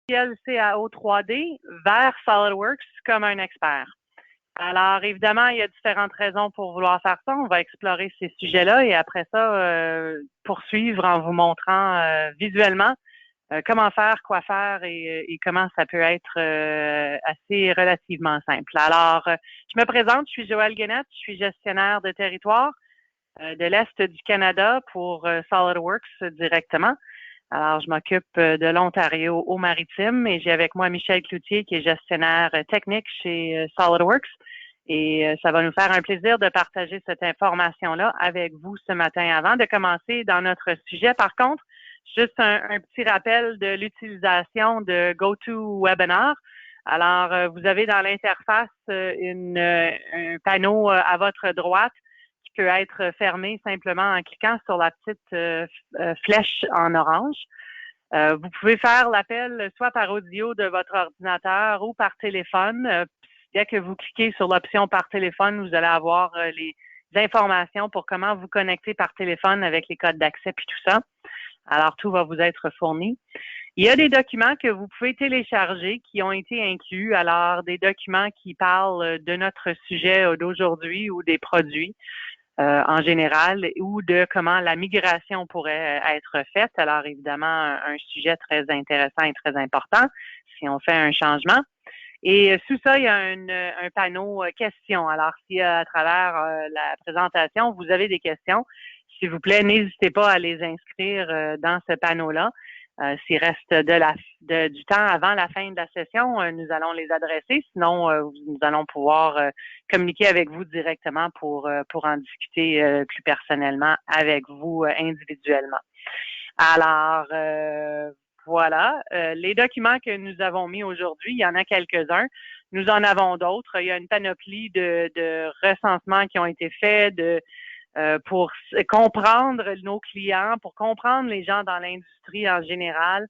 CAO 3D vers SolidWorks comme un expert. Alors, évidemment, il y a différentes raisons pour vouloir faire ça. On va explorer ces sujets-là et après ça, poursuivre en vous montrant visuellement comment faire, quoi faire et comment ça peut être assez relativement simple. Alors, je me présente, je suis Joëlle Guenette, je suis gestionnaire de territoire de l'Est du Canada pour SolidWorks directement. Alors, je m'occupe de l'Ontario au maritime et j'ai avec moi Michel Cloutier qui est gestionnaire technique chez SolidWorks. Et ça va nous faire un plaisir de partager cette information-là avec vous ce matin. Avant de commencer dans notre sujet, par contre, juste un petit rappel de l'utilisation de GoToWebinar. Alors, vous avez dans l'interface un panneau à votre droite qui peut être fermé simplement en cliquant sur la petite flèche en orange. Vous pouvez faire l'appel soit par audio de votre ordinateur ou par téléphone. Dès que vous cliquez sur l'option par téléphone, vous allez avoir les informations pour comment vous connecter par téléphone avec les codes d'accès puis tout ça. Alors, tout va vous être fourni. Il y a des documents que vous pouvez télécharger qui ont été inclus. Alors, des documents qui parlent de notre sujet d'aujourd'hui ou des produits en général ou de comment la migration pourrait être faite. Alors, évidemment, un sujet très intéressant et très important si on fait un changement. Et sous ça, il y a un panneau questions. Alors, si à travers la présentation, vous avez des questions, s'il vous plaît, n'hésitez pas à les inscrire dans ce panneau-là. S'il reste du temps avant la fin de la session, nous allons les adresser. Sinon, nous allons pouvoir communiquer avec vous directement pour en discuter plus personnellement avec vous individuellement. Alors, voilà. Les documents que nous avons mis aujourd'hui, il y en a quelques-uns. Nous en avons d'autres. Il y a une panoplie de recensements qui ont été faits pour comprendre nos clients, pour comprendre les gens dans l'industrie en général,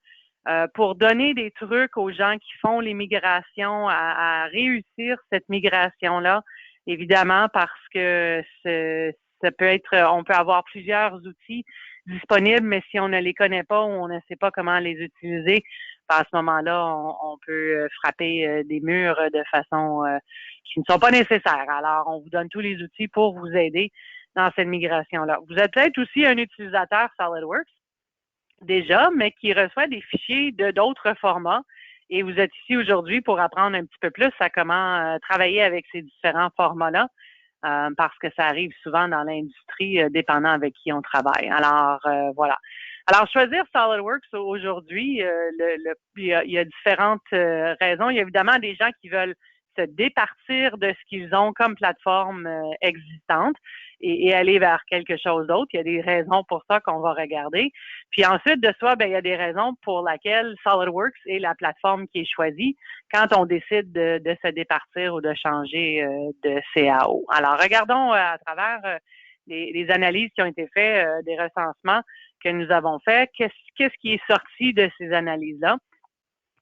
pour donner des trucs aux gens qui font les migrations à réussir cette migration-là, évidemment, parce que ça peut être, on peut avoir plusieurs outils disponibles, mais si on ne les connaît pas ou on ne sait pas comment les utiliser, à ce moment-là, on peut frapper des murs de façon qui ne sont pas nécessaires. Alors, on vous donne tous les outils pour vous aider dans cette migration-là. Vous êtes peut-être aussi un utilisateur SolidWorks déjà, mais qui reçoit des fichiers de d'autres formats. Et vous êtes ici aujourd'hui pour apprendre un petit peu plus à comment travailler avec ces différents formats-là, parce que ça arrive souvent dans l'industrie, dépendant avec qui on travaille. Alors, voilà. Alors, choisir SolidWorks aujourd'hui, il y a différentes raisons. Il y a évidemment des gens qui veulent se départir de ce qu'ils ont comme plateforme existante et aller vers quelque chose d'autre. Il y a des raisons pour ça qu'on va regarder. Puis ensuite de ça, il y a des raisons pour lesquelles SolidWorks est la plateforme qui est choisie quand on décide de se départir ou de changer de CAO. Alors, regardons à travers les analyses qui ont été faites, des recensements que nous avons faits. Qu'est-ce qui est sorti de ces analyses-là?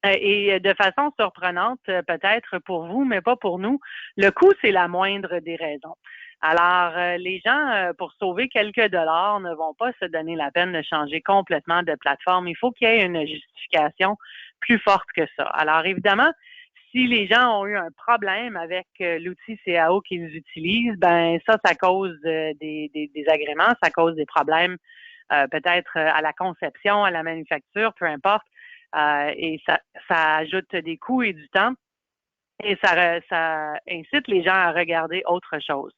Et de façon surprenante, peut-être pour vous, mais pas pour nous, le coût, c'est la moindre des raisons. Alors, les gens, pour sauver quelques dollars, ne vont pas se donner la peine de changer complètement de plateforme. Il faut qu'il y ait une justification plus forte que ça. Alors, évidemment, si les gens ont eu un problème avec l'outil CAO qu'ils utilisent, ça cause des désagréments, ça cause des problèmes peut-être à la conception, à la manufacture, peu importe. Et ça ajoute des coûts et du temps et ça incite les gens à regarder autre chose.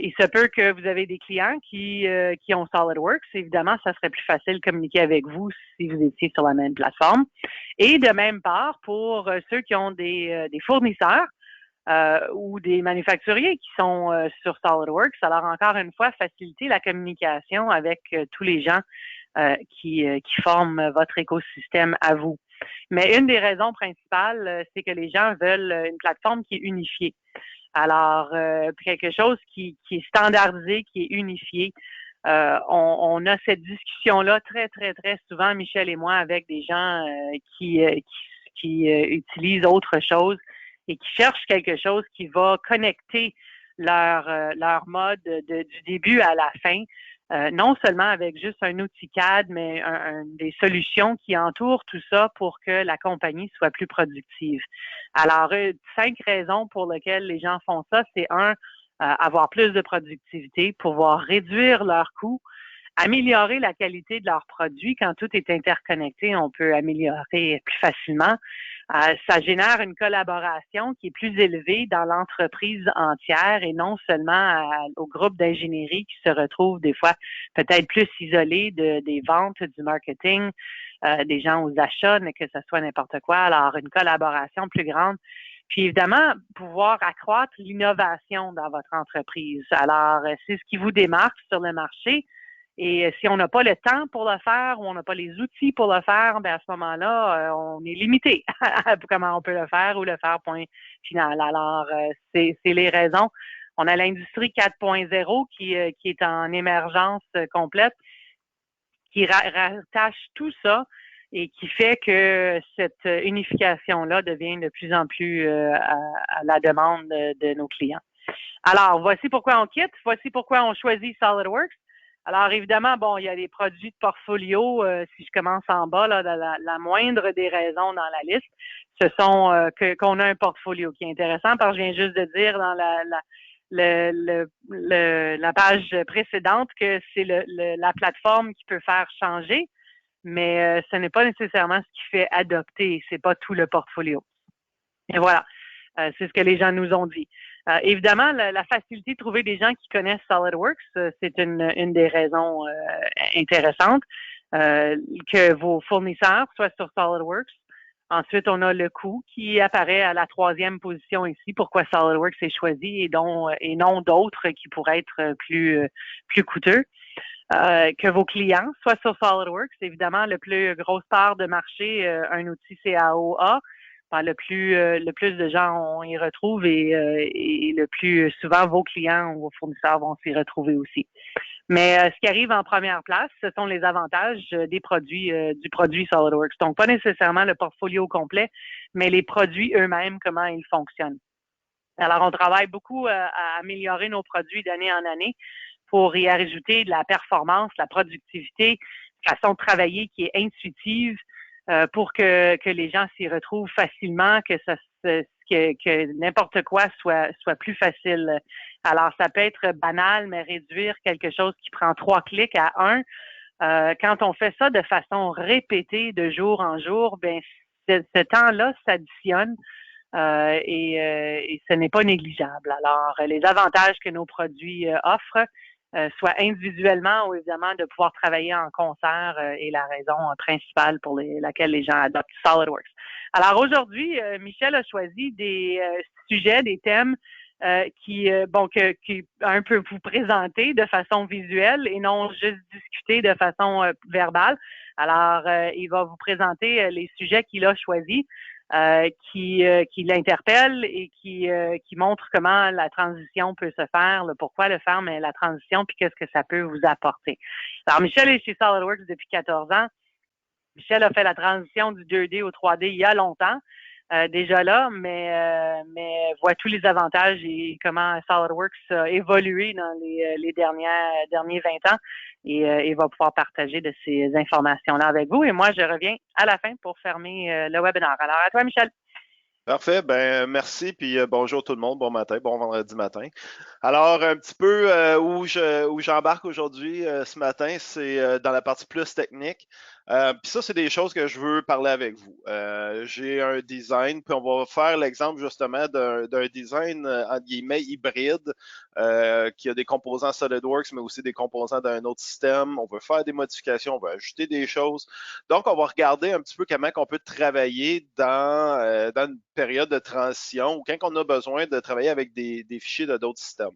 Il se peut que vous avez des clients qui ont SolidWorks. Évidemment, ça serait plus facile de communiquer avec vous si vous étiez sur la même plateforme. Et de même part, pour ceux qui ont des fournisseurs ou des manufacturiers qui sont sur SolidWorks, alors encore une fois, faciliter la communication avec tous les gens qui forment votre écosystème à vous. Mais une des raisons principales, c'est que les gens veulent une plateforme qui est unifiée. Alors, quelque chose qui est standardisé, qui est unifié. On a cette discussion-là très, très, très souvent, Michel et moi, avec des gens qui utilisent autre chose et qui cherchent quelque chose qui va connecter leur mode du début à la fin non seulement avec juste un outil CAD, mais des solutions qui entourent tout ça pour que la compagnie soit plus productive. Alors, 5 raisons pour lesquelles les gens font ça, c'est avoir plus de productivité, pouvoir réduire leurs coûts, améliorer la qualité de leurs produits. Quand tout est interconnecté, on peut améliorer plus facilement. Ça génère une collaboration qui est plus élevée dans l'entreprise entière et non seulement au groupe d'ingénierie qui se retrouve des fois peut-être plus isolé des ventes, du marketing, des gens aux achats, mais que ce soit n'importe quoi. Alors, une collaboration plus grande. Puis évidemment, pouvoir accroître l'innovation dans votre entreprise. Alors, c'est ce qui vous démarque sur le marché. Et si on n'a pas le temps pour le faire ou on n'a pas les outils pour le faire, ben à ce moment-là, on est limité à comment on peut le faire ou le faire, point final. Alors, c'est les raisons. On a l'industrie 4.0 qui est en émergence complète, qui rattache tout ça et qui fait que cette unification-là devient de plus en plus à la demande de nos clients. Alors, voici pourquoi on quitte, voici pourquoi on choisit SolidWorks. Alors, évidemment, bon, il y a des produits de portfolio. Si je commence en bas, là, la moindre des raisons dans la liste, ce sont qu'on a un portfolio qui est intéressant, parce que je viens juste de dire dans la page précédente que c'est la plateforme qui peut faire changer, mais ce n'est pas nécessairement ce qui fait adopter, c'est pas tout le portfolio. Et voilà, c'est ce que les gens nous ont dit. Évidemment, la facilité de trouver des gens qui connaissent SolidWorks, c'est une des raisons intéressantes, que vos fournisseurs soient sur SolidWorks. Ensuite, on a le coût qui apparaît à la 3e position ici. Pourquoi SolidWorks est choisi et non d'autres qui pourraient être plus coûteux. Que vos clients soient sur SolidWorks. Évidemment, le plus grosse part de marché, un outil CAOA. Ben, le plus de gens on y retrouve et le plus souvent vos clients ou vos fournisseurs vont s'y retrouver aussi. Mais ce qui arrive en première place, ce sont les avantages des produits du produit SolidWorks. Donc, pas nécessairement le portfolio complet, mais les produits eux-mêmes, comment ils fonctionnent. Alors, on travaille beaucoup à améliorer nos produits d'année en année pour y ajouter de la performance, la productivité, façon de travailler qui est intuitive, pour que les gens s'y retrouvent facilement, que n'importe quoi soit plus facile. Alors, ça peut être banal, mais réduire quelque chose qui prend 3 clics à 1, quand on fait ça de façon répétée de jour en jour, ben ce temps-là s'additionne et ce n'est pas négligeable. Alors, les avantages que nos produits offrent, soit individuellement ou évidemment de pouvoir travailler en concert est la raison principale pour laquelle les gens adoptent SolidWorks. Alors aujourd'hui, Michel a choisi des sujets, des thèmes qui un peu vous présenter de façon visuelle et non juste discuter de façon verbale. Alors, il va vous présenter les sujets qu'il a choisis. Qui l'interpelle et qui montre comment la transition peut se faire, pourquoi le faire, mais la transition, puis qu'est-ce que ça peut vous apporter. Alors, Michel est chez SolidWorks depuis 14 ans. Michel a fait la transition du 2D au 3D il y a longtemps, déjà là, mais voit tous les avantages et comment SolidWorks a évolué dans les derniers 20 ans et va pouvoir partager de ces informations-là avec vous. Et moi, je reviens à la fin pour fermer le webinaire. Alors, à toi, Michel. Parfait, ben merci, puis bonjour tout le monde, bon matin, bon vendredi matin. Alors, un petit peu où j'embarque aujourd'hui, ce matin, c'est dans la partie plus technique. Puis ça, c'est des choses que je veux parler avec vous. J'ai un design, puis on va faire l'exemple justement d'un design, entre guillemets, hybride, qui a des composants SolidWorks, mais aussi des composants d'un autre système. On veut faire des modifications, on veut ajouter des choses. Donc, on va regarder un petit peu comment on peut travailler dans une période de transition ou quand on a besoin de travailler avec des fichiers de d'autres systèmes.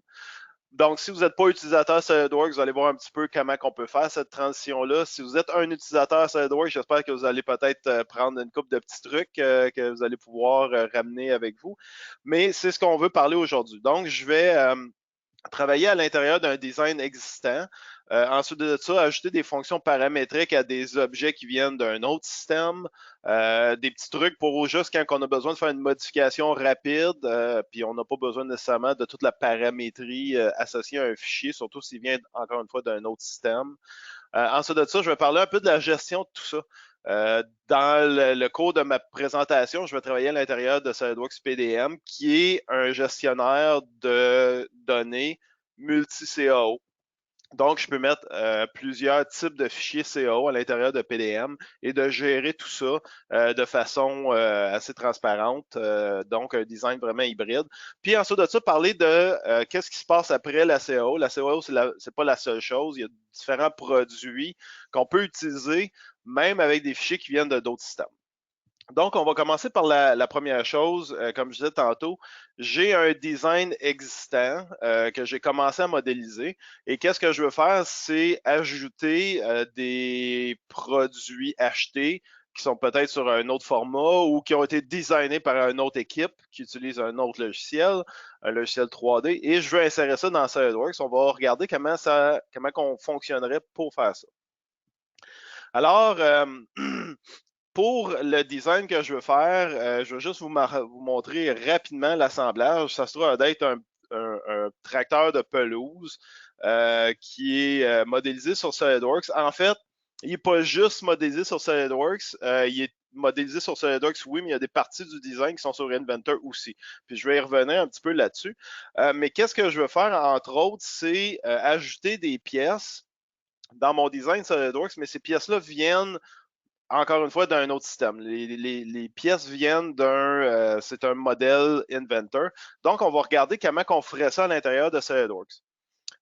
Donc, si vous n'êtes pas utilisateur SolidWorks, vous allez voir un petit peu comment on peut faire cette transition-là. Si vous êtes un utilisateur SolidWorks, j'espère que vous allez peut-être prendre une couple de petits trucs que vous allez pouvoir ramener avec vous. Mais c'est ce qu'on veut parler aujourd'hui. Donc, je vais travailler à l'intérieur d'un design existant. Ensuite de ça, ajouter des fonctions paramétriques à des objets qui viennent d'un autre système, des petits trucs pour juste quand on a besoin de faire une modification rapide, puis on n'a pas besoin nécessairement de toute la paramétrie associée à un fichier, surtout s'il vient encore une fois d'un autre système. Ensuite de ça, je vais parler un peu de la gestion de tout ça. Dans le cours de ma présentation, je vais travailler à l'intérieur de SolidWorks PDM, qui est un gestionnaire de données multi-CAO. Donc, je peux mettre plusieurs types de fichiers CAO à l'intérieur de PDM et de gérer tout ça de façon assez transparente. Donc, un design vraiment hybride. Puis ensuite de ça, parler de qu'est-ce qui se passe après la CAO. La CAO, c'est pas la seule chose. Il y a différents produits qu'on peut utiliser, même avec des fichiers qui viennent de d'autres systèmes. Donc, on va commencer par la première chose. Comme je disais tantôt, j'ai un design existant que j'ai commencé à modéliser. Et qu'est-ce que je veux faire? C'est ajouter des produits achetés qui sont peut-être sur un autre format ou qui ont été designés par une autre équipe qui utilise un autre logiciel, un logiciel 3D. Et je veux insérer ça dans SolidWorks. On va regarder comment on fonctionnerait pour faire ça. Alors, pour le design que je veux faire, je vais juste vous montrer rapidement l'assemblage. Ça se trouve d'être un tracteur de pelouse qui est modélisé sur SolidWorks. En fait, il n'est pas juste modélisé sur SolidWorks, il est modélisé sur SolidWorks, oui, mais il y a des parties du design qui sont sur Inventor aussi. Puis je vais y revenir un petit peu là-dessus. Mais qu'est-ce que je veux faire, entre autres, c'est ajouter des pièces dans mon design SolidWorks, mais ces pièces-là viennent encore une fois d'un autre système. Les pièces viennent c'est un modèle Inventor. Donc, on va regarder comment on ferait ça à l'intérieur de SolidWorks.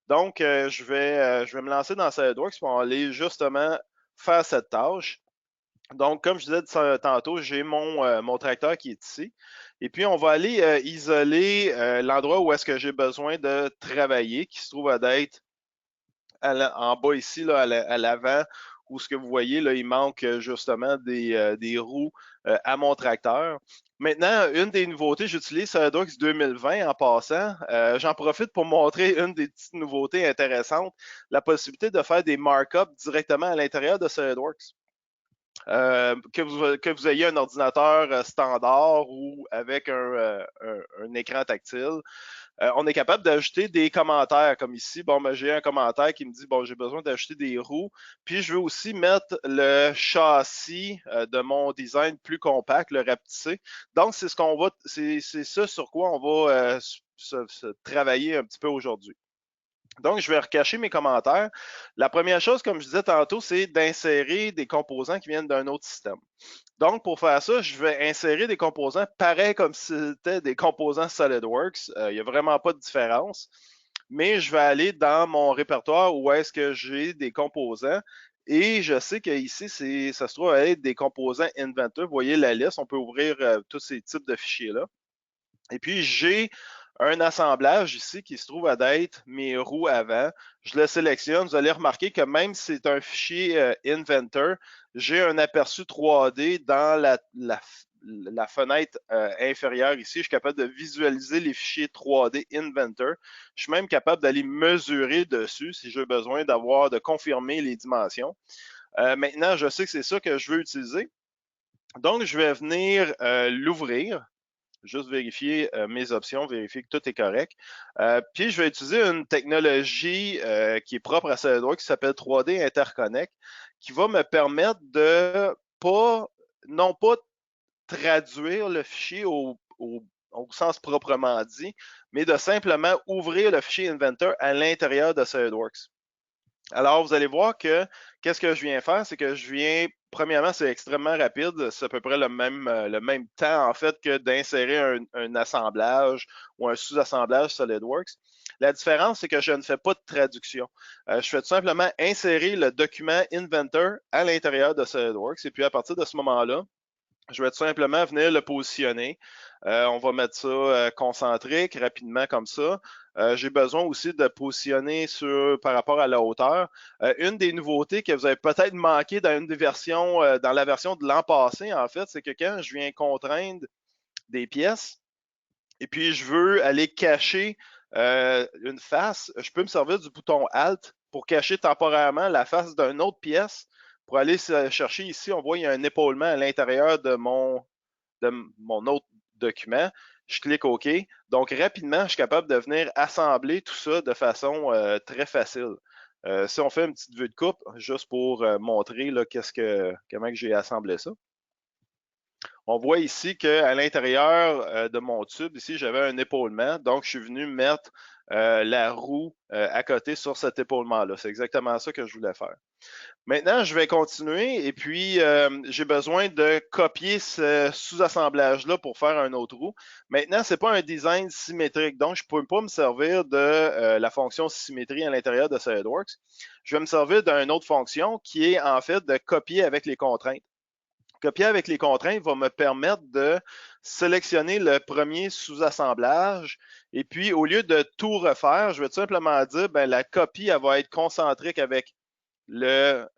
Donc, je vais me lancer dans SolidWorks pour aller justement faire cette tâche. Donc, comme je disais tantôt, j'ai mon tracteur qui est ici. Et puis, on va aller isoler l'endroit où est-ce que j'ai besoin de travailler, qui se trouve à d'être en bas ici, là, à l'avant, où ce que vous voyez, là, il manque justement des roues à mon tracteur. Maintenant, une des nouveautés, j'utilise SolidWorks 2020 en passant. J'en profite pour montrer une des petites nouveautés intéressantes, la possibilité de faire des markups directement à l'intérieur de SolidWorks. Que vous ayez un ordinateur standard ou avec un écran tactile, on est capable d'ajouter des commentaires comme ici. Bon, ben, j'ai un commentaire qui me dit, bon, j'ai besoin d'ajouter des roues. Puis, je veux aussi mettre le châssis de mon design plus compact, le rapetisser. Donc, c'est ça sur quoi on va se travailler un petit peu aujourd'hui. Donc, je vais recacher mes commentaires. La première chose, comme je disais tantôt, c'est d'insérer des composants qui viennent d'un autre système. Donc, pour faire ça, je vais insérer des composants pareils comme si c'était des composants SolidWorks. Il n'y a vraiment pas de différence. Mais je vais aller dans mon répertoire où est-ce que j'ai des composants. Et je sais qu'ici, ça se trouve à être des composants Inventor. Vous voyez la liste, on peut ouvrir tous ces types de fichiers-là. Et puis, j'ai un assemblage ici qui se trouve à être mes roues avant. Je le sélectionne. Vous allez remarquer que même si c'est un fichier Inventor, j'ai un aperçu 3D dans la fenêtre inférieure ici. Je suis capable de visualiser les fichiers 3D Inventor. Je suis même capable d'aller mesurer dessus si j'ai besoin de confirmer les dimensions. Maintenant, je sais que c'est ça que je veux utiliser. Donc, je vais venir l'ouvrir. Juste vérifier mes options, vérifier que tout est correct. Puis, je vais utiliser une technologie qui est propre à SolidWorks qui s'appelle 3D Interconnect, qui va me permettre de non pas traduire le fichier au sens proprement dit, mais de simplement ouvrir le fichier Inventor à l'intérieur de SolidWorks. Alors, vous allez voir que qu'est-ce que je viens faire, c'est que premièrement, c'est extrêmement rapide, c'est à peu près le même temps en fait que d'insérer un assemblage ou un sous-assemblage SolidWorks. La différence, c'est que je ne fais pas de traduction. Je fais tout simplement insérer le document Inventor à l'intérieur de SolidWorks et puis à partir de ce moment-là, je vais tout simplement venir le positionner. On va mettre ça concentrique rapidement comme ça. J'ai besoin aussi de positionner par rapport à la hauteur. Une des nouveautés que vous avez peut-être manqué dans une des versions, dans la version de l'an passé, en fait, c'est que quand je viens contraindre des pièces, et puis je veux aller cacher une face, je peux me servir du bouton Alt pour cacher temporairement la face d'une autre pièce. Pour aller chercher ici, on voit qu'il y a un épaulement à l'intérieur de mon autre document. Je clique OK. Donc, rapidement, je suis capable de venir assembler tout ça de façon très facile. Si on fait une petite vue de coupe, juste pour montrer là, comment j'ai assemblé ça. On voit ici qu'à l'intérieur de mon tube, ici, j'avais un épaulement. Donc, je suis venu mettre la roue à côté sur cet épaulement-là. C'est exactement ça que je voulais faire. Maintenant, je vais continuer et puis j'ai besoin de copier ce sous-assemblage-là pour faire un autre roue. Maintenant, ce n'est pas un design symétrique, donc je ne peux pas me servir de la fonction symétrie à l'intérieur de SolidWorks. Je vais me servir d'une autre fonction qui est en fait de copier avec les contraintes. Copier avec les contraintes va me permettre de sélectionner le premier sous-assemblage et puis au lieu de tout refaire, je vais tout simplement dire ben, la copie elle va être concentrique avec la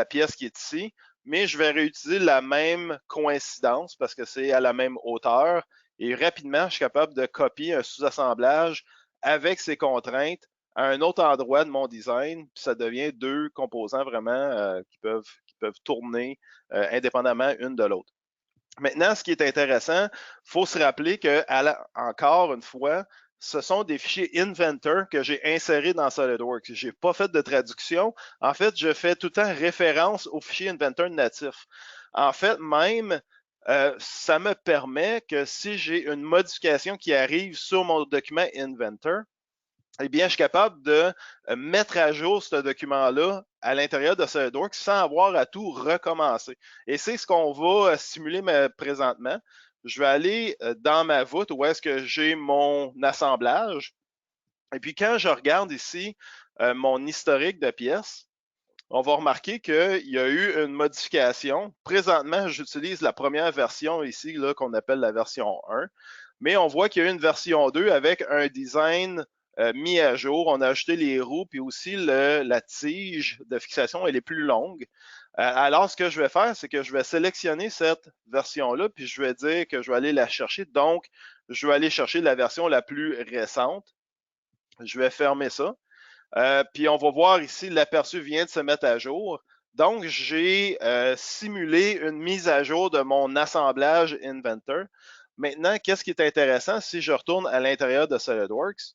pièce qui est ici, mais je vais réutiliser la même coïncidence parce que c'est à la même hauteur et rapidement, je suis capable de copier un sous-assemblage avec ces contraintes à un autre endroit de mon design, puis ça devient deux composants vraiment qui peuvent tourner indépendamment une de l'autre. Maintenant, ce qui est intéressant, il faut se rappeler que, encore une fois, ce sont des fichiers Inventor que j'ai insérés dans SolidWorks. Je n'ai pas fait de traduction. En fait, je fais tout le temps référence aux fichiers Inventor natifs. En fait, même, ça me permet que si j'ai une modification qui arrive sur mon document Inventor, eh bien, je suis capable de mettre à jour ce document-là à l'intérieur de SolidWorks sans avoir à tout recommencer. Et c'est ce qu'on va simuler présentement. Je vais aller dans ma voûte où est-ce que j'ai mon assemblage. Et puis, quand je regarde ici mon historique de pièces, on va remarquer qu'il y a eu une modification. Présentement, j'utilise la première version ici qu'on appelle la version 1, mais on voit qu'il y a eu une version 2 avec un design mis à jour. On a ajouté les roues, puis aussi la tige de fixation, elle est plus longue. Alors, ce que je vais faire, c'est que je vais sélectionner cette version-là, puis je vais dire que je vais aller la chercher. Donc, je vais aller chercher la version la plus récente. Je vais fermer ça. Puis on va voir ici, l'aperçu vient de se mettre à jour. Donc, j'ai simulé une mise à jour de mon assemblage Inventor. Maintenant, qu'est-ce qui est intéressant si je retourne à l'intérieur de SolidWorks?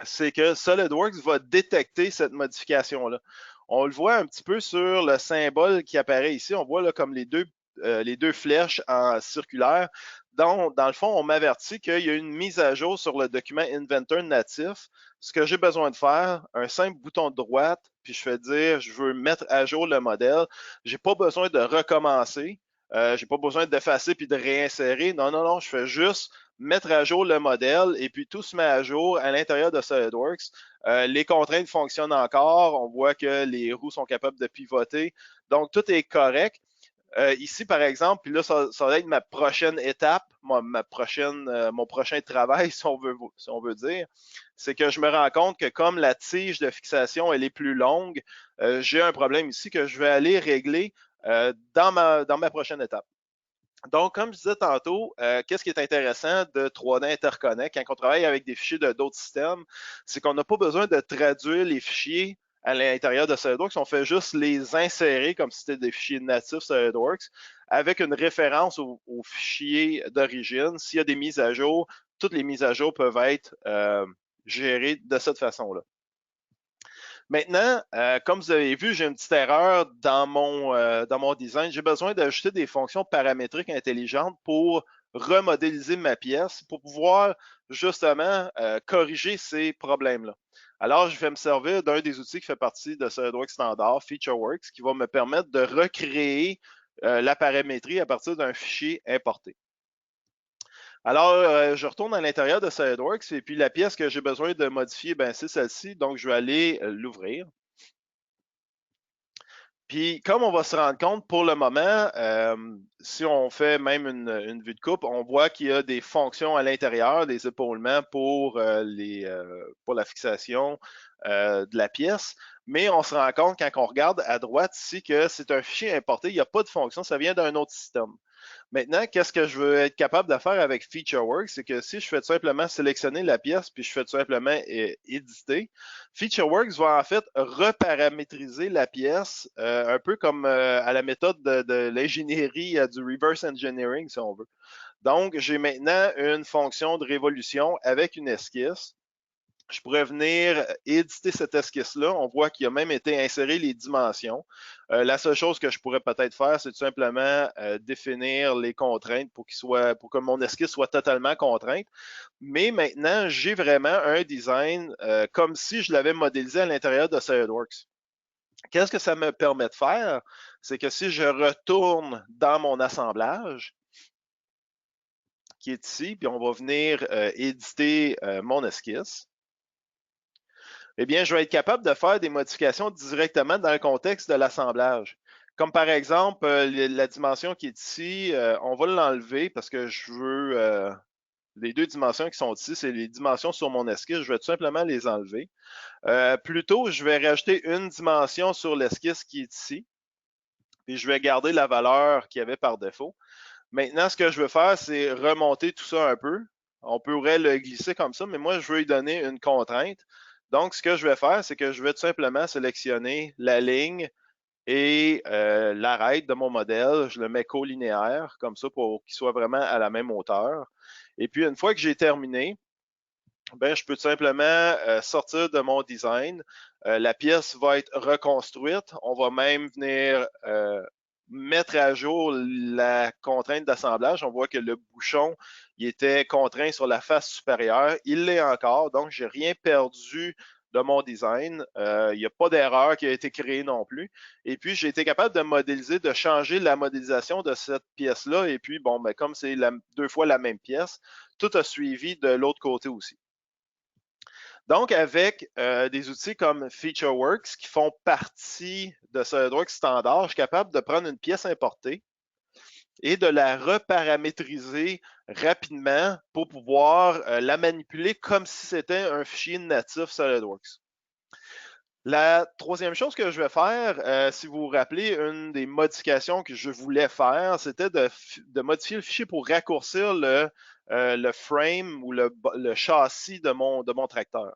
C'est que SolidWorks va détecter cette modification-là. On le voit un petit peu sur le symbole qui apparaît ici. On voit là, comme les deux flèches en circulaire. Dans le fond, on m'avertit qu'il y a une mise à jour sur le document Inventor natif. Ce que j'ai besoin de faire, un simple bouton de droite, puis je fais dire, je veux mettre à jour le modèle. Je n'ai pas besoin de recommencer. Je n'ai pas besoin d'effacer puis de réinsérer. Non, non, non, je fais juste mettre à jour le modèle et puis tout se met à jour à l'intérieur de SolidWorks. Les contraintes fonctionnent encore. On voit que les roues sont capables de pivoter. Donc, tout est correct. Ici, par exemple, puis là, ça va être ma prochaine étape, mon prochain travail, si on veut dire, c'est que je me rends compte que comme la tige de fixation, elle est plus longue, j'ai un problème ici que je vais aller régler dans ma prochaine étape. Donc, comme je disais tantôt, qu'est-ce qui est intéressant de 3D Interconnect quand on travaille avec des fichiers d'autres systèmes, c'est qu'on n'a pas besoin de traduire les fichiers à l'intérieur de SolidWorks, on fait juste les insérer comme si c'était des fichiers natifs SolidWorks avec une référence aux fichiers d'origine. S'il y a des mises à jour, toutes les mises à jour peuvent être gérées de cette façon-là. Maintenant, comme vous avez vu, j'ai une petite erreur dans mon design. J'ai besoin d'ajouter des fonctions paramétriques intelligentes pour remodéliser ma pièce, pour pouvoir justement corriger ces problèmes-là. Alors, je vais me servir d'un des outils qui fait partie de SolidWorks Standard, FeatureWorks, qui va me permettre de recréer la paramétrie à partir d'un fichier importé. Alors, je retourne à l'intérieur de SolidWorks et puis la pièce que j'ai besoin de modifier, ben, c'est celle-ci. Donc, je vais aller l'ouvrir. Puis, comme on va se rendre compte pour le moment, si on fait même une vue de coupe, on voit qu'il y a des fonctions à l'intérieur, des épaulements pour la fixation de la pièce. Mais on se rend compte quand on regarde à droite ici que c'est un fichier importé, il n'y a pas de fonction, ça vient d'un autre système. Maintenant, qu'est-ce que je veux être capable de faire avec FeatureWorks, c'est que si je fais tout simplement sélectionner la pièce, puis je fais tout simplement éditer, FeatureWorks va en fait reparamétriser la pièce, un peu comme à la méthode de l'ingénierie, du reverse engineering, si on veut. Donc, j'ai maintenant une fonction de révolution avec une esquisse. Je pourrais venir éditer cette esquisse-là. On voit qu'il a même été inséré les dimensions. La seule chose que je pourrais peut-être faire, c'est tout simplement définir les contraintes pour pour que mon esquisse soit totalement contrainte. Mais maintenant, j'ai vraiment un design comme si je l'avais modélisé à l'intérieur de SolidWorks. Qu'est-ce que ça me permet de faire? C'est que si je retourne dans mon assemblage, qui est ici, puis on va venir éditer mon esquisse, eh bien, je vais être capable de faire des modifications directement dans le contexte de l'assemblage. Comme par exemple, la dimension qui est ici, on va l'enlever parce que je veux les deux dimensions qui sont ici, c'est les dimensions sur mon esquisse. Je vais tout simplement les enlever. Plutôt, je vais rajouter une dimension sur l'esquisse qui est ici. Puis je vais garder la valeur qu'il y avait par défaut. Maintenant, ce que je veux faire, c'est remonter tout ça un peu. On pourrait le glisser comme ça, mais moi, je veux lui donner une contrainte. Donc, ce que je vais faire, c'est que je vais tout simplement sélectionner la ligne et l'arête de mon modèle. Je le mets collinéaire, comme ça, pour qu'il soit vraiment à la même hauteur. Et puis, une fois que j'ai terminé, ben, je peux tout simplement sortir de mon design. La pièce va être reconstruite. On va même venir mettre à jour la contrainte d'assemblage. On voit que le bouchon, il était contraint sur la face supérieure. Il l'est encore, donc je n'ai rien perdu de mon design. Il n'y a pas d'erreur qui a été créée non plus. Et puis, j'ai été capable de modéliser, de changer la modélisation de cette pièce-là. Et puis, bon, ben, comme c'est deux fois la même pièce, tout a suivi de l'autre côté aussi. Donc, avec des outils comme FeatureWorks qui font partie de SolidWorks standard, je suis capable de prendre une pièce importée et de la reparamétriser rapidement pour pouvoir la manipuler comme si c'était un fichier natif SolidWorks. La troisième chose que je vais faire, si vous vous rappelez, une des modifications que je voulais faire, c'était de modifier le fichier pour raccourcir le frame ou le châssis de mon tracteur.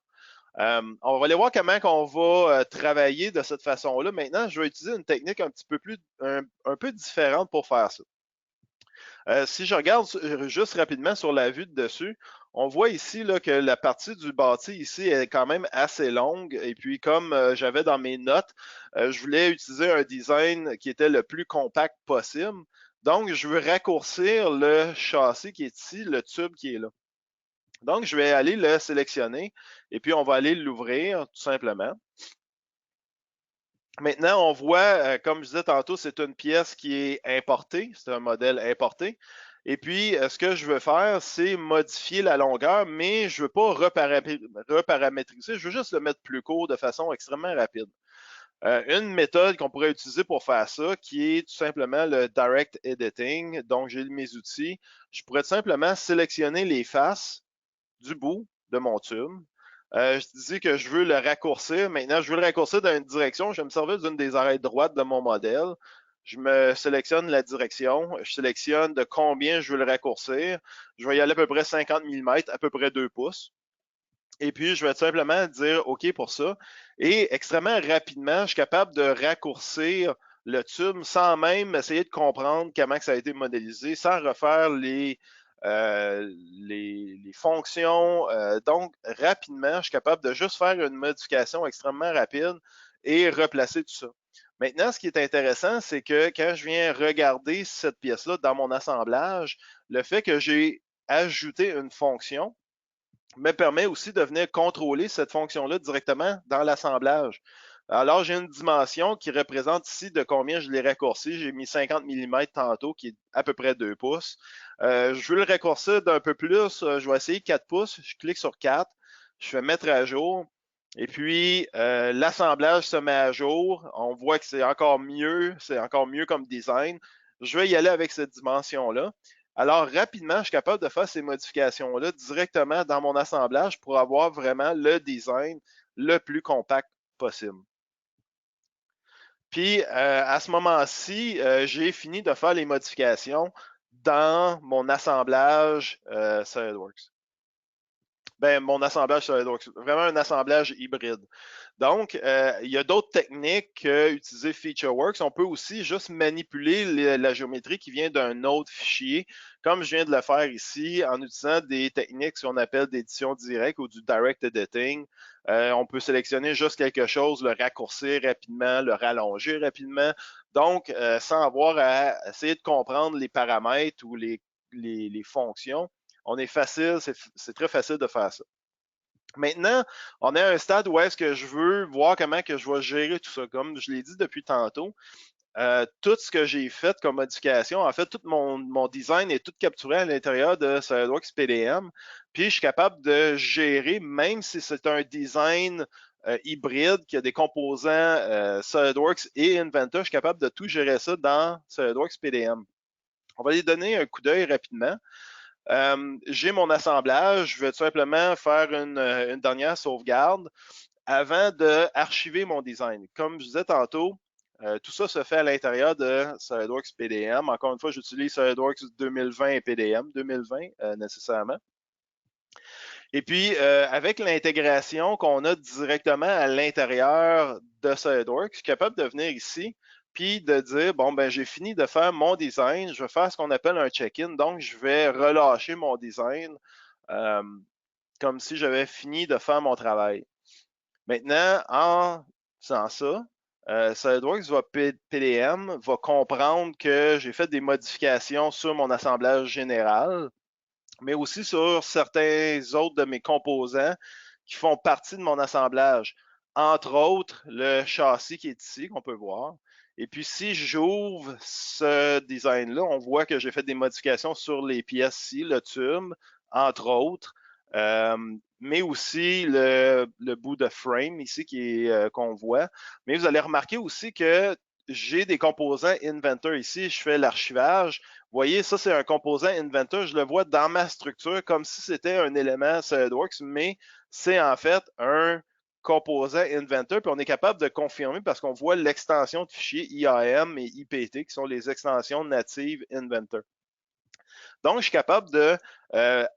On va aller voir comment on va travailler de cette façon-là. Maintenant, je vais utiliser une technique un petit peu un peu différente pour faire ça. Si je regarde juste rapidement sur la vue de dessus, on voit ici là, que la partie du bâti ici est quand même assez longue. Et puis, comme j'avais dans mes notes, je voulais utiliser un design qui était le plus compact possible. Donc, je veux raccourcir le châssis qui est ici, le tube qui est là. Donc, je vais aller le sélectionner et puis on va aller l'ouvrir tout simplement. Maintenant, on voit, comme je disais tantôt, c'est une pièce qui est importée, c'est un modèle importé. Et puis, ce que je veux faire, c'est modifier la longueur, mais je ne veux pas reparamétriser, je veux juste le mettre plus court de façon extrêmement rapide. Une méthode qu'on pourrait utiliser pour faire ça, qui est tout simplement le Direct Editing. Donc, j'ai mes outils. Je pourrais tout simplement sélectionner les faces du bout de mon tube. Je disais que je veux le raccourcir. Maintenant, je veux le raccourcir dans une direction. Je vais me servir d'une des arêtes droites de mon modèle. Je me sélectionne la direction. Je sélectionne de combien je veux le raccourcir. Je vais y aller à peu près 50 mm, à peu près 2 pouces. Et puis, je vais tout simplement dire OK pour ça. Et extrêmement rapidement, je suis capable de raccourcir le tube sans même essayer de comprendre comment ça a été modélisé, sans refaire les fonctions. Donc, rapidement, je suis capable de juste faire une modification extrêmement rapide et replacer tout ça. Maintenant, ce qui est intéressant, c'est que quand je viens regarder cette pièce-là dans mon assemblage, le fait que j'ai ajouté une fonction me permet aussi de venir contrôler cette fonction-là directement dans l'assemblage. Alors, j'ai une dimension qui représente ici de combien je l'ai raccourci. J'ai mis 50 mm tantôt, qui est à peu près 2 pouces. Je veux le raccourcir d'un peu plus. Je vais essayer 4 pouces. Je clique sur 4. Je fais mettre à jour. Et puis, l'assemblage se met à jour. On voit que c'est encore mieux. C'est encore mieux comme design. Je vais y aller avec cette dimension-là. Alors, rapidement, je suis capable de faire ces modifications-là directement dans mon assemblage pour avoir vraiment le design le plus compact possible. Puis, à ce moment-ci, j'ai fini de faire les modifications. dans mon assemblage SolidWorks. Ben, mon assemblage SolidWorks, vraiment un assemblage hybride. Donc, il y a d'autres techniques que utiliser FeatureWorks. On peut aussi juste manipuler la géométrie qui vient d'un autre fichier, comme je viens de le faire ici, en utilisant des techniques qu'on appelle d'édition directe ou du direct editing. On peut sélectionner juste quelque chose, le raccourcir rapidement, le rallonger rapidement. Donc, sans avoir à essayer de comprendre les paramètres ou les fonctions, on est facile, c'est très facile de faire ça. Maintenant, on est à un stade où est-ce que je veux voir comment que je vais gérer tout ça. Comme je l'ai dit depuis tantôt, tout ce que j'ai fait comme modification, en fait, tout mon design est tout capturé à l'intérieur de SolidWorks PDM. Puis, je suis capable de gérer, même si c'est un design hybride qui a des composants SolidWorks et Inventor, je suis capable de tout gérer ça dans SolidWorks PDM. On va aller donner un coup d'œil rapidement. J'ai mon assemblage, je vais tout simplement faire une dernière sauvegarde avant d'archiver mon design. Comme je disais tantôt, tout ça se fait à l'intérieur de SolidWorks PDM. Encore une fois, j'utilise SolidWorks 2020 et PDM 2020 nécessairement. Et puis, avec l'intégration qu'on a directement à l'intérieur de SolidWorks, je suis capable de venir ici puis de dire, bon, ben j'ai fini de faire mon design, je vais faire ce qu'on appelle un check-in, donc je vais relâcher mon design comme si j'avais fini de faire mon travail. Maintenant, en faisant ça, SolidWorks PDM va comprendre que j'ai fait des modifications sur mon assemblage général, mais aussi sur certains autres de mes composants qui font partie de mon assemblage. Entre autres, le châssis qui est ici, qu'on peut voir. Et puis, si j'ouvre ce design-là, on voit que j'ai fait des modifications sur les pièces ici, le tube, entre autres, mais aussi le bout de frame ici qu'on voit. Mais vous allez remarquer aussi que j'ai des composants Inventor ici. Je fais l'archivage. Vous voyez, ça, c'est un composant Inventor. Je le vois dans ma structure comme si c'était un élément SolidWorks, mais c'est en fait un composant Inventor. Puis on est capable de confirmer parce qu'on voit l'extension de fichiers IAM et IPT qui sont les extensions natives Inventor. Donc, je suis capable de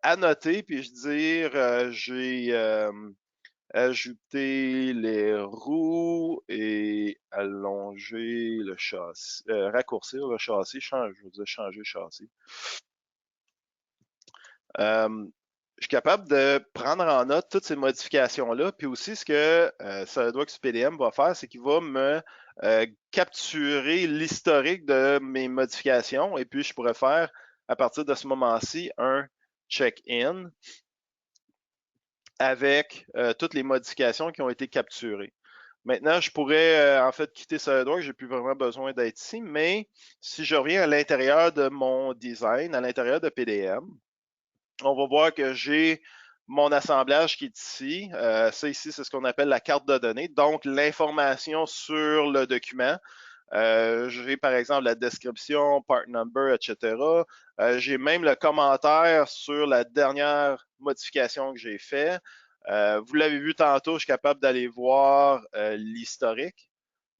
annoter puis je dire j'ai ajouter les roues et allonger le châssis, raccourcir le châssis, je veux dire changer le châssis. Je suis capable de prendre en note toutes ces modifications-là. Puis aussi, ce que SolidWorks PDM va faire, c'est qu'il va me capturer l'historique de mes modifications. Et puis, je pourrais faire, à partir de ce moment-ci, un check-in avec toutes les modifications qui ont été capturées. Maintenant, je pourrais en fait quitter SolidWorks, j'ai plus vraiment besoin d'être ici, mais si je reviens à l'intérieur de mon design, à l'intérieur de PDM, on va voir que j'ai mon assemblage qui est ici. Ça ici, c'est ce qu'on appelle la carte de données, donc l'information sur le document. J'ai par exemple la description, part number, etc. J'ai même le commentaire sur la dernière modification que j'ai faite. Vous l'avez vu tantôt, je suis capable d'aller voir l'historique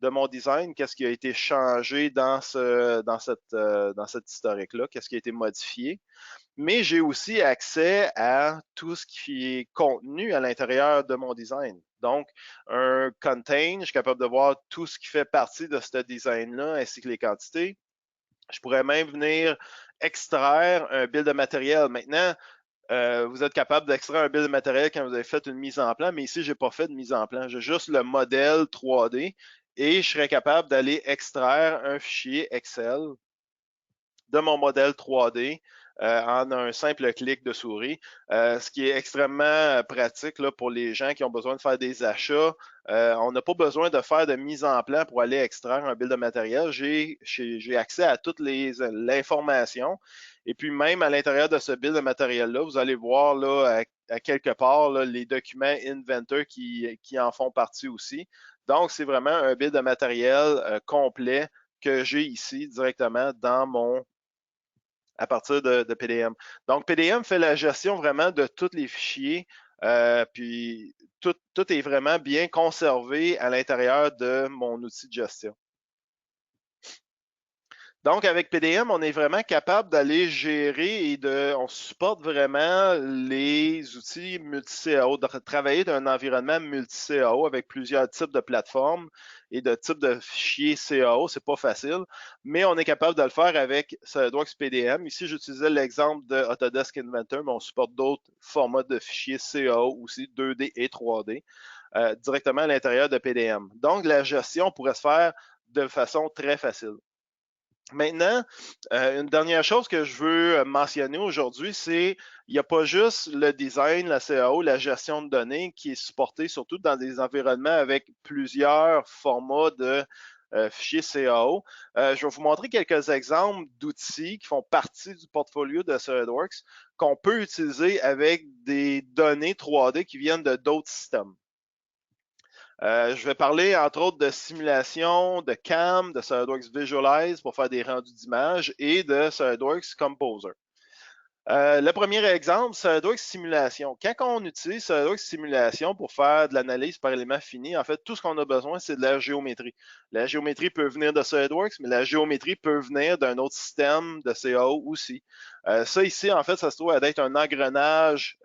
de mon design, qu'est-ce qui a été changé dans cet historique-là, qu'est-ce qui a été modifié. Mais j'ai aussi accès à tout ce qui est contenu à l'intérieur de mon design. Donc, un contain, je suis capable de voir tout ce qui fait partie de ce design-là, ainsi que les quantités. Je pourrais même venir extraire un build de matériel. Maintenant, vous êtes capable d'extraire un build de matériel quand vous avez fait une mise en plan, mais ici, je n'ai pas fait de mise en plan. J'ai juste le modèle 3D et je serais capable d'aller extraire un fichier Excel de mon modèle 3D en un simple clic de souris, ce qui est extrêmement pratique là, pour les gens qui ont besoin de faire des achats. On n'a pas besoin de faire de mise en plan pour aller extraire un build de matériel. J'ai accès à toute l'information. Et puis même à l'intérieur de ce build de matériel-là, vous allez voir là, à quelque part là, les documents Inventor qui en font partie aussi. Donc, c'est vraiment un build de matériel complet que j'ai ici directement dans mon à partir de PDM. Donc, PDM fait la gestion vraiment de tous les fichiers, puis tout est vraiment bien conservé à l'intérieur de mon outil de gestion. Donc, avec PDM, on est vraiment capable d'aller gérer on supporte vraiment les outils multi-CAO, de travailler dans un environnement multi-CAO avec plusieurs types de plateformes et de types de fichiers CAO. C'est pas facile, mais on est capable de le faire avec SolidWorks PDM. Ici, j'utilisais l'exemple de Autodesk Inventor, mais on supporte d'autres formats de fichiers CAO aussi, 2D et 3D, directement à l'intérieur de PDM. Donc, la gestion pourrait se faire de façon très facile. Maintenant, une dernière chose que je veux mentionner aujourd'hui, c'est il n'y a pas juste le design, la CAO, la gestion de données qui est supportée surtout dans des environnements avec plusieurs formats de fichiers CAO. Je vais vous montrer quelques exemples d'outils qui font partie du portfolio de SolidWorks qu'on peut utiliser avec des données 3D qui viennent de d'autres systèmes. Je vais parler entre autres de simulation, de CAM, de SolidWorks Visualize pour faire des rendus d'images et de SolidWorks Composer. Le premier exemple, SolidWorks Simulation. Quand on utilise SolidWorks Simulation pour faire de l'analyse par élément fini, en fait, tout ce qu'on a besoin, c'est de la géométrie. La géométrie peut venir de SolidWorks, mais la géométrie peut venir d'un autre système de CAO aussi. Ça ici, en fait, ça se trouve être un engrenage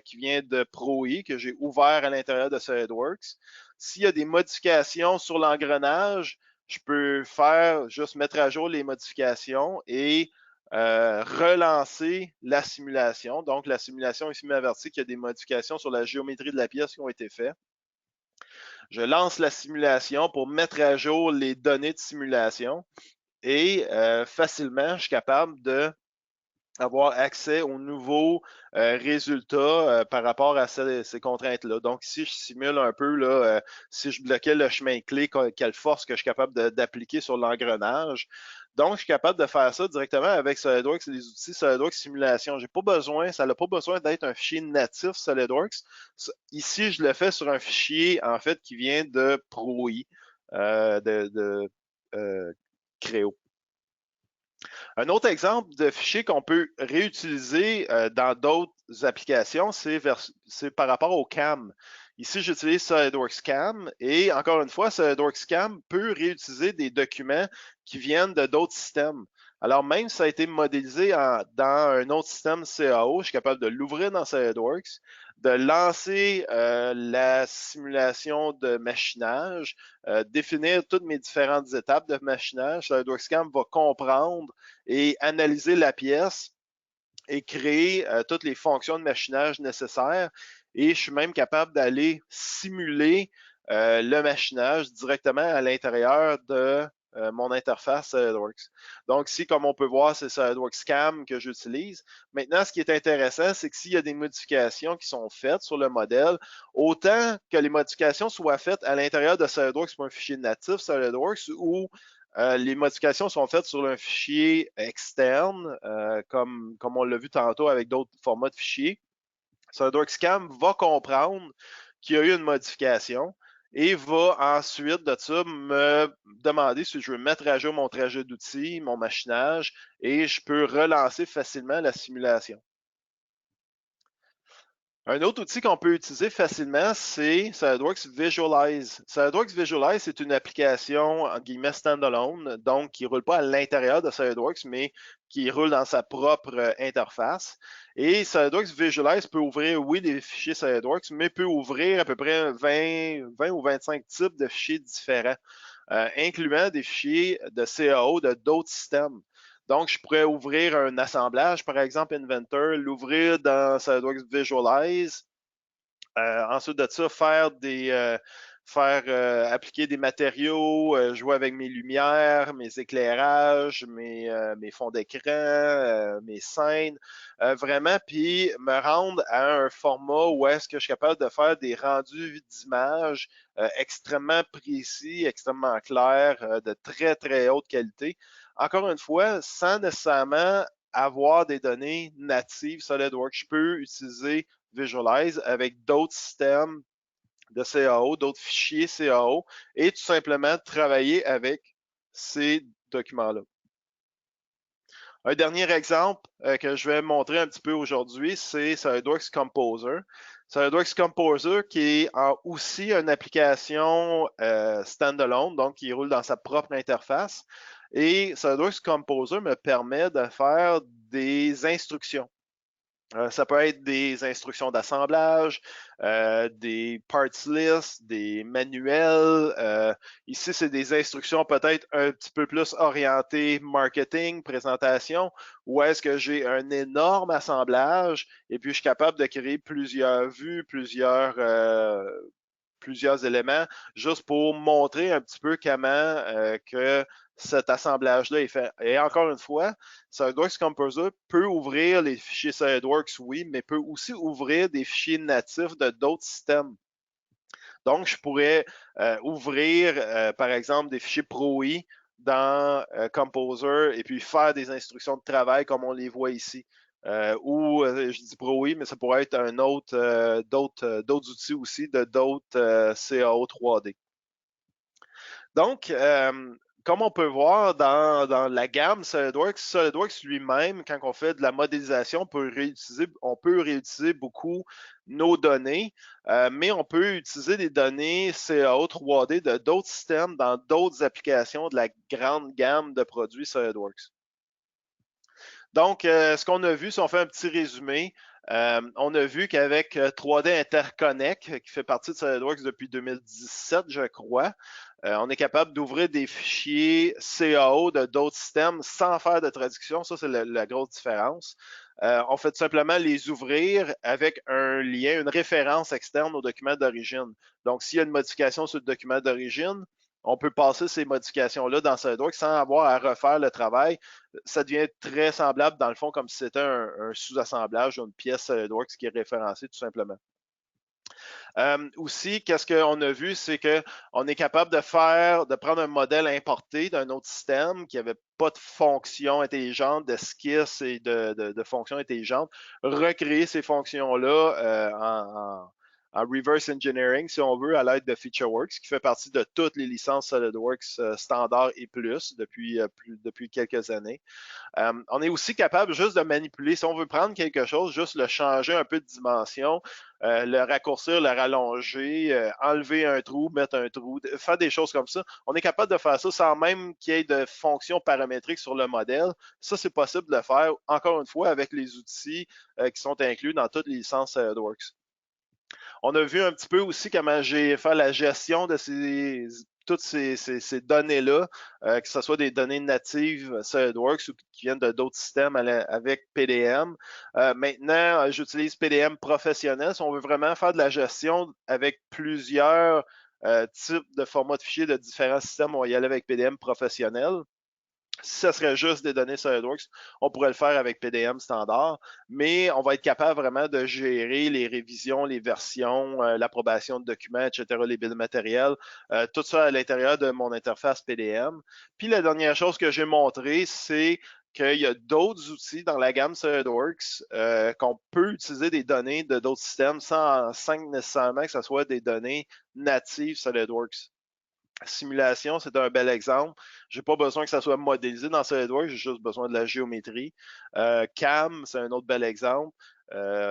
qui vient de ProE que j'ai ouvert à l'intérieur de SolidWorks. S'il y a des modifications sur l'engrenage, je peux faire juste mettre à jour les modifications et relancer la simulation. Donc, la simulation ici m'avertit qu'il y a des modifications sur la géométrie de la pièce qui ont été faites. Je lance la simulation pour mettre à jour les données de simulation et facilement, je suis capable de avoir accès aux nouveaux résultats par rapport à ces contraintes-là. Donc, si je simule un peu, là, si je bloquais le chemin clé, quelle force que je suis capable d'appliquer sur l'engrenage. Donc, je suis capable de faire ça directement avec SolidWorks et les outils SolidWorks Simulation. J'ai pas besoin, ça n'a pas besoin d'être un fichier natif SolidWorks. Ici, je le fais sur un fichier, en fait, qui vient de ProE, Creo. Un autre exemple de fichier qu'on peut réutiliser dans d'autres applications, c'est par rapport au CAM. Ici, j'utilise SolidWorks CAM et encore une fois, SolidWorks CAM peut réutiliser des documents qui viennent de d'autres systèmes. Alors, même si ça a été modélisé dans un autre système CAO, je suis capable de l'ouvrir dans SolidWorks, de lancer la simulation de machinage, définir toutes mes différentes étapes de machinage. SolidWorks CAM va comprendre et analyser la pièce et créer toutes les fonctions de machinage nécessaires. Et je suis même capable d'aller simuler le machinage directement à l'intérieur de mon interface SolidWorks. Donc, ici, comme on peut voir, c'est SolidWorks CAM que j'utilise. Maintenant, ce qui est intéressant, c'est que s'il y a des modifications qui sont faites sur le modèle, autant que les modifications soient faites à l'intérieur de SolidWorks pour un fichier natif SolidWorks ou les modifications sont faites sur un fichier externe, comme on l'a vu tantôt avec d'autres formats de fichiers. SolidWorks CAM va comprendre qu'il y a eu une modification et va ensuite de ça me demander si je veux mettre à jour mon trajet d'outils, mon machinage, et je peux relancer facilement la simulation. Un autre outil qu'on peut utiliser facilement, c'est SolidWorks Visualize. SolidWorks Visualize, c'est une application, entre guillemets, standalone, donc qui ne roule pas à l'intérieur de SolidWorks, mais qui roule dans sa propre interface. Et SolidWorks Visualize peut ouvrir, oui, des fichiers SolidWorks, mais peut ouvrir à peu près 20 ou 25 types de fichiers différents, incluant des fichiers de CAO de d'autres systèmes. Donc, je pourrais ouvrir un assemblage, par exemple Inventor, l'ouvrir dans SolidWorks Visualize. Ensuite de ça, appliquer des matériaux, jouer avec mes lumières, mes éclairages, mes fonds d'écran, mes scènes, vraiment, puis me rendre à un format où est-ce que je suis capable de faire des rendus d'images extrêmement précis, extrêmement clairs, de très, très haute qualité. Encore une fois, sans nécessairement avoir des données natives SolidWorks, je peux utiliser Visualize avec d'autres systèmes de CAO, d'autres fichiers CAO et tout simplement travailler avec ces documents-là. Un dernier exemple que je vais montrer un petit peu aujourd'hui, c'est SolidWorks Composer. SolidWorks Composer qui est aussi une application standalone, donc qui roule dans sa propre interface. Et SolidWorks Composer me permet de faire des instructions. Ça peut être des instructions d'assemblage, des parts lists, des manuels. Ici, c'est des instructions peut-être un petit peu plus orientées marketing, présentation, où est-ce que j'ai un énorme assemblage et puis je suis capable de créer plusieurs vues, plusieurs éléments, juste pour montrer un petit peu comment que cet assemblage-là est fait. Et encore une fois, SolidWorks Composer peut ouvrir les fichiers SolidWorks, oui, mais peut aussi ouvrir des fichiers natifs de d'autres systèmes. Donc, je pourrais ouvrir, par exemple, des fichiers ProE dans Composer et puis faire des instructions de travail comme on les voit ici. Je dis ProE, mais ça pourrait être d'autres outils aussi de d'autres CAO 3D. Donc, comme on peut voir dans la gamme SolidWorks lui-même, quand on fait de la modélisation, on peut réutiliser beaucoup nos données, mais on peut utiliser des données CAO 3D de d'autres systèmes dans d'autres applications de la grande gamme de produits SolidWorks. Donc, ce qu'on a vu, si on fait un petit résumé, on a vu qu'avec 3D Interconnect, qui fait partie de SolidWorks depuis 2017, je crois, on est capable d'ouvrir des fichiers CAO de d'autres systèmes sans faire de traduction. Ça, c'est la grosse différence. On fait tout simplement les ouvrir avec un lien, une référence externe au document d'origine. Donc, s'il y a une modification sur le document d'origine, on peut passer ces modifications-là dans SolidWorks sans avoir à refaire le travail. Ça devient très semblable, dans le fond, comme si c'était un sous-assemblage d'une pièce SolidWorks qui est référencée tout simplement. Aussi, qu'est-ce qu'on a vu, c'est qu'on est capable de prendre un modèle importé d'un autre système qui n'avait pas de fonction intelligente, d'esquisse et de fonctions intelligentes, recréer ces fonctions-là en reverse engineering, si on veut, à l'aide de FeatureWorks, qui fait partie de toutes les licences SolidWorks standard et plus depuis quelques années. On est aussi capable juste de manipuler. Si on veut prendre quelque chose, juste le changer un peu de dimension, le raccourcir, le rallonger, enlever un trou, mettre un trou, faire des choses comme ça. On est capable de faire ça sans même qu'il y ait de fonction paramétrique sur le modèle. Ça, c'est possible de le faire, encore une fois, avec les outils qui sont inclus dans toutes les licences SolidWorks. On a vu un petit peu aussi comment j'ai fait la gestion de toutes ces données-là, que ce soit des données natives SolidWorks ou qui viennent de d'autres systèmes avec PDM. Maintenant, j'utilise PDM professionnel. Si on veut vraiment faire de la gestion avec plusieurs types de formats de fichiers de différents systèmes, on va y aller avec PDM professionnel. Si ça serait juste des données SolidWorks, on pourrait le faire avec PDM standard, mais on va être capable vraiment de gérer les révisions, les versions, l'approbation de documents, etc., les billes matériels, tout ça à l'intérieur de mon interface PDM. Puis la dernière chose que j'ai montré, c'est qu'il y a d'autres outils dans la gamme SolidWorks qu'on peut utiliser des données de d'autres systèmes sans nécessairement que ce soit des données natives SolidWorks. Simulation, c'est un bel exemple. Je n'ai pas besoin que ça soit modélisé dans SolidWorks, j'ai juste besoin de la géométrie. CAM, c'est un autre bel exemple.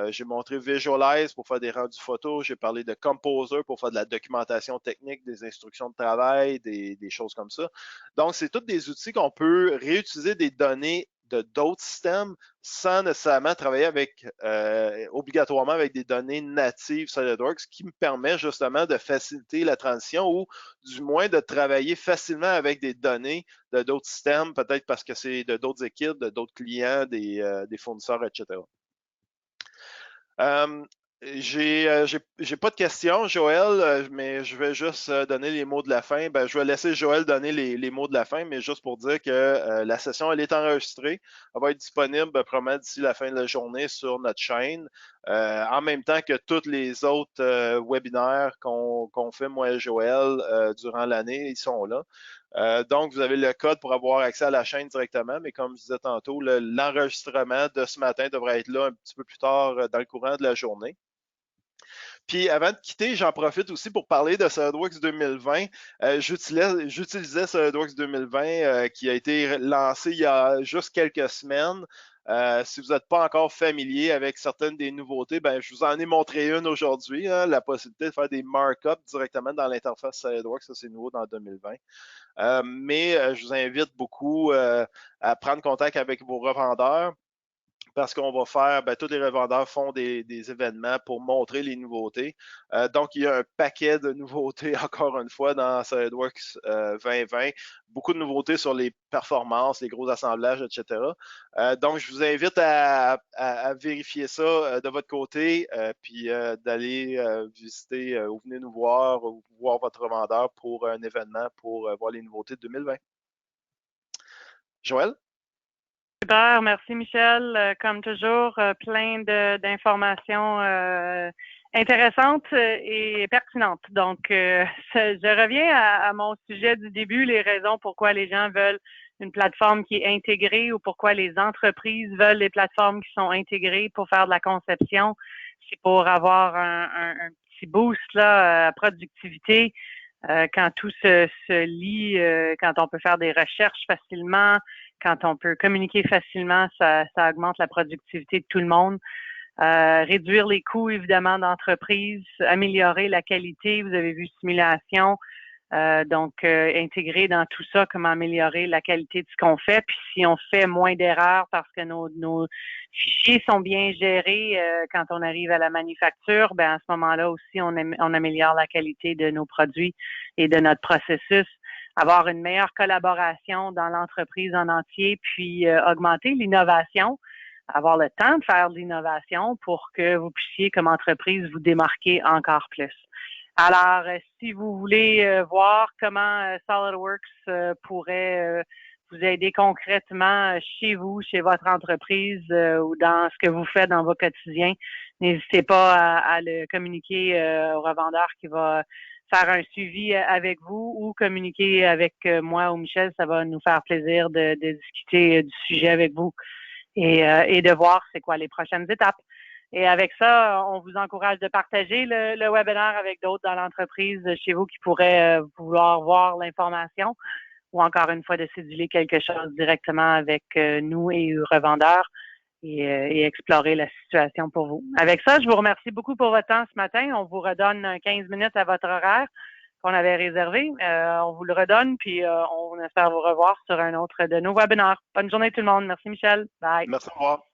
J'ai montré Visualize pour faire des rendus photos. J'ai parlé de Composer pour faire de la documentation technique, des instructions de travail, des choses comme ça. Donc, c'est tous des outils qu'on peut réutiliser des données de d'autres systèmes sans nécessairement travailler obligatoirement avec des données natives SolidWorks, qui me permet justement de faciliter la transition ou du moins de travailler facilement avec des données de d'autres systèmes, peut-être parce que c'est de d'autres équipes, de d'autres clients, des fournisseurs, etc. J'ai pas de questions, Joël, mais je vais juste donner les mots de la fin. Je vais laisser Joël donner les mots de la fin, mais juste pour dire que la session, elle est enregistrée. Elle va être disponible probablement d'ici la fin de la journée sur notre chaîne, en même temps que tous les autres webinaires qu'on fait, moi et Joël, durant l'année, ils sont là. Donc, vous avez le code pour avoir accès à la chaîne directement, mais comme je disais tantôt, l'enregistrement de ce matin devrait être là un petit peu plus tard dans le courant de la journée. Puis avant de quitter, j'en profite aussi pour parler de SolidWorks 2020. J'utilisais SolidWorks 2020 qui a été lancé il y a juste quelques semaines. Si vous n'êtes pas encore familier avec certaines des nouveautés, ben, je vous en ai montré une aujourd'hui, hein, la possibilité de faire des markups directement dans l'interface SolidWorks, ça c'est nouveau dans 2020. Mais je vous invite beaucoup à prendre contact avec vos revendeurs parce qu'on va faire, ben, tous les revendeurs font des événements pour montrer les nouveautés. Donc, il y a un paquet de nouveautés, encore une fois, dans SolidWorks 2020. Beaucoup de nouveautés sur les performances, les gros assemblages, etc. Donc, je vous invite à vérifier ça de votre côté, puis d'aller visiter ou venir nous voir ou voir votre revendeur pour un événement pour voir les nouveautés de 2020. Joël? Super, merci Michel. Comme toujours, plein d'informations intéressantes et pertinentes. Donc, je reviens à mon sujet du début, les raisons pourquoi les gens veulent une plateforme qui est intégrée ou pourquoi les entreprises veulent des plateformes qui sont intégrées pour faire de la conception. C'est pour avoir un petit boost là, à productivité. Quand tout se lie, quand on peut faire des recherches facilement, quand on peut communiquer facilement, ça augmente la productivité de tout le monde. Réduire les coûts, évidemment, d'entreprise, améliorer la qualité. Vous avez vu simulation. Donc, intégrer dans tout ça comment améliorer la qualité de ce qu'on fait. Puis si on fait moins d'erreurs parce que nos fichiers sont bien gérés quand on arrive à la manufacture, ben à ce moment-là aussi, on améliore la qualité de nos produits et de notre processus. Avoir une meilleure collaboration dans l'entreprise en entier, puis augmenter l'innovation, avoir le temps de faire de l'innovation pour que vous puissiez, comme entreprise, vous démarquer encore plus. Alors, si vous voulez voir comment SolidWorks pourrait vous aider concrètement chez vous, chez votre entreprise ou dans ce que vous faites dans vos quotidiens, n'hésitez pas à le communiquer au revendeur qui va faire un suivi avec vous ou communiquer avec moi ou Michel. Ça va nous faire plaisir de discuter du sujet avec vous et de voir c'est quoi les prochaines étapes. Et avec ça, on vous encourage de partager le webinaire avec d'autres dans l'entreprise chez vous qui pourraient vouloir voir l'information ou encore une fois de céduler quelque chose directement avec nous et le revendeur et explorer la situation pour vous. Avec ça, je vous remercie beaucoup pour votre temps ce matin. On vous redonne 15 minutes à votre horaire qu'on avait réservé. On vous le redonne, puis on espère vous revoir sur un autre de nos webinaires. Bonne journée tout le monde. Merci Michel. Bye. Merci, au revoir.